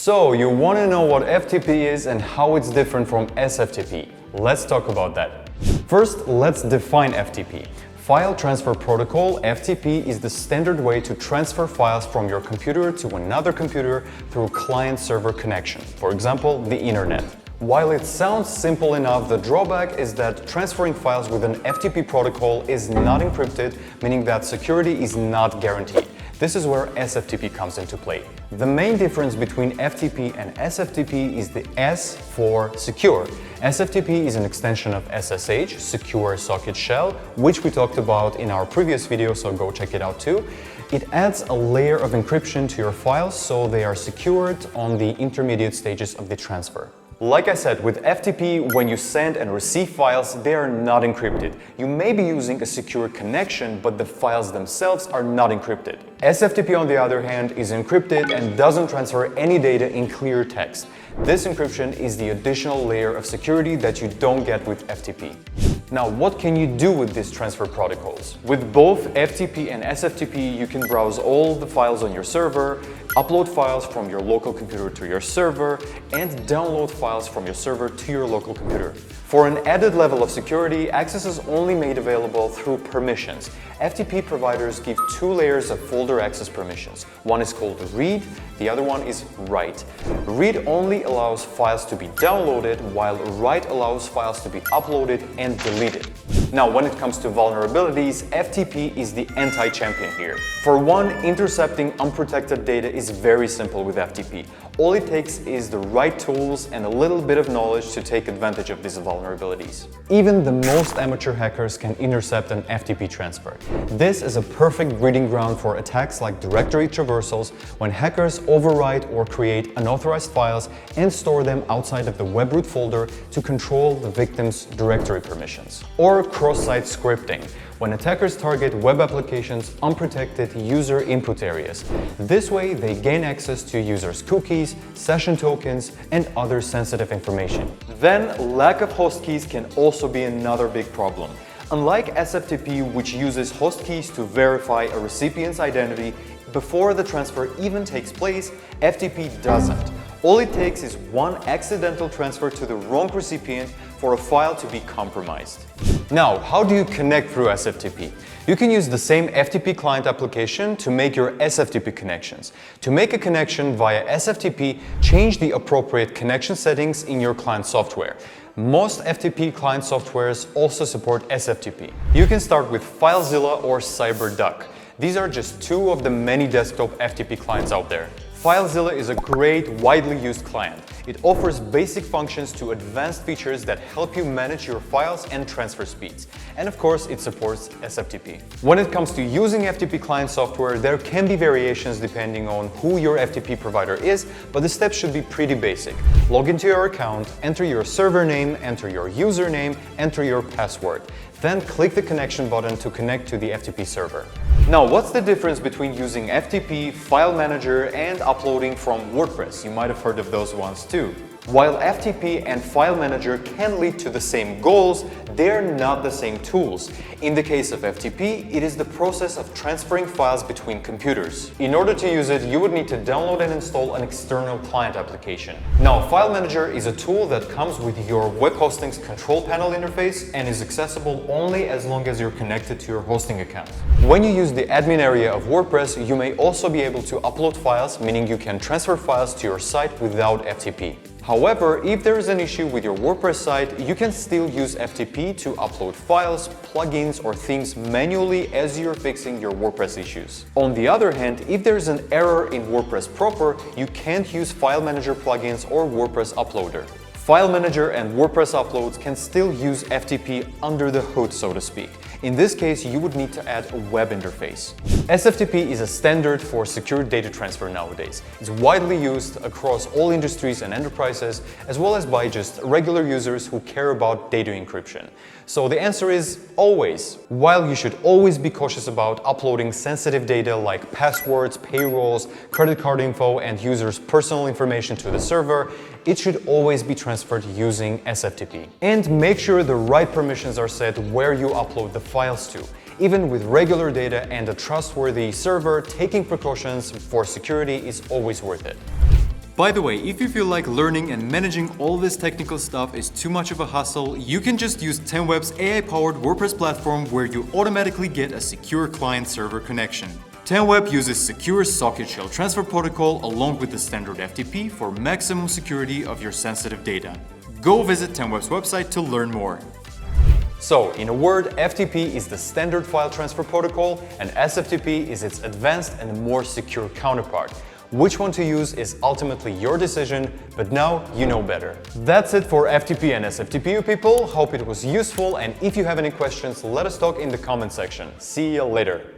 So you want to know what FTP is and how it's different from SFTP. Let's talk about that. First, let's define FTP. File Transfer Protocol, FTP, is the standard way to transfer files from your computer to another computer through client-server connection, for example, the internet. While it sounds simple enough, the drawback is that transferring files with an FTP protocol is not encrypted, meaning that security is not guaranteed. This is where SFTP comes into play. The main difference between FTP and SFTP is the S for secure. SFTP is an extension of SSH, Secure Socket Shell, which we talked about in our previous video, so go check it out too. It adds a layer of encryption to your files so they are secured on the intermediate stages of the transfer. Like I said, with FTP, when you send and receive files, they are not encrypted. You may be using a secure connection, but the files themselves are not encrypted. SFTP, on the other hand, is encrypted and doesn't transfer any data in clear text. This encryption is the additional layer of security that you don't get with FTP. Now, what can you do with these transfer protocols? With both FTP and SFTP, you can browse all the files on your server, upload files from your local computer to your server, and download files from your server to your local computer. For an added level of security, access is only made available through permissions. FTP providers give two layers of folder access permissions. One is called read, the other one is write. Read only allows files to be downloaded, while write allows files to be uploaded and deleted. Now, when it comes to vulnerabilities, FTP is the anti-champion here. For one, intercepting unprotected data is very simple with FTP. All it takes is the right tools and a little bit of knowledge to take advantage of these vulnerabilities. Even the most amateur hackers can intercept an FTP transfer. This is a perfect breeding ground for attacks like directory traversals, when hackers overwrite or create unauthorized files and store them outside of the web root folder to control the victim's directory permissions. Or cross-site scripting, when attackers target web applications' unprotected user input areas. This way, they gain access to users' cookies, session tokens, and other sensitive information. Then, lack of host keys can also be another big problem. Unlike SFTP, which uses host keys to verify a recipient's identity before the transfer even takes place, FTP doesn't. All it takes is one accidental transfer to the wrong recipient for a file to be compromised. Now, how do you connect through SFTP? You can use the same FTP client application to make your SFTP connections. To make a connection via SFTP, change the appropriate connection settings in your client software. Most FTP client softwares also support SFTP. You can start with FileZilla or CyberDuck. These are just two of the many desktop FTP clients out there. FileZilla is a great, widely used client. It offers basic functions to advanced features that help you manage your files and transfer speeds. And of course, it supports SFTP. When it comes to using FTP client software, there can be variations depending on who your FTP provider is, but the steps should be pretty basic. Log into your account, enter your server name, enter your username, enter your password. Then click the connection button to connect to the FTP server. Now, what's the difference between using FTP, File Manager, and uploading from WordPress? You might have heard of those ones too. While FTP and File Manager can lead to the same goals, they're not the same tools. In the case of FTP, it is the process of transferring files between computers. In order to use it, you would need to download and install an external client application. Now, File Manager is a tool that comes with your web hosting's control panel interface and is accessible only as long as you're connected to your hosting account. When you use the admin area of WordPress, you may also be able to upload files, meaning you can transfer files to your site without FTP. However, if there is an issue with your WordPress site, you can still use FTP to upload files, plugins, or themes manually as you're fixing your WordPress issues. On the other hand, if there is an error in WordPress proper, you can't use File Manager plugins or WordPress Uploader. File Manager and WordPress uploads can still use FTP under the hood, so to speak. In this case, you would need to add a web interface. SFTP is a standard for secure data transfer nowadays. It's widely used across all industries and enterprises, as well as by just regular users who care about data encryption. So the answer is always. While you should always be cautious about uploading sensitive data like passwords, payrolls, credit card info, and users' personal information to the server, it should always be transferred using SFTP. And make sure the right permissions are set where you upload the files to. Even with regular data and a trustworthy server, taking precautions for security is always worth it. By the way, if you feel like learning and managing all this technical stuff is too much of a hassle, you can just use Tenweb's AI-powered WordPress platform where you automatically get a secure client-server connection. Tenweb uses secure socket shell transfer protocol along with the standard FTP for maximum security of your sensitive data. Go visit Tenweb's website to learn more. So, in a word, FTP is the standard file transfer protocol and SFTP is its advanced and more secure counterpart. Which one to use is ultimately your decision, but now you know better. That's it for FTP and SFTP, you people. Hope it was useful, and if you have any questions, let us talk in the comment section. See you later.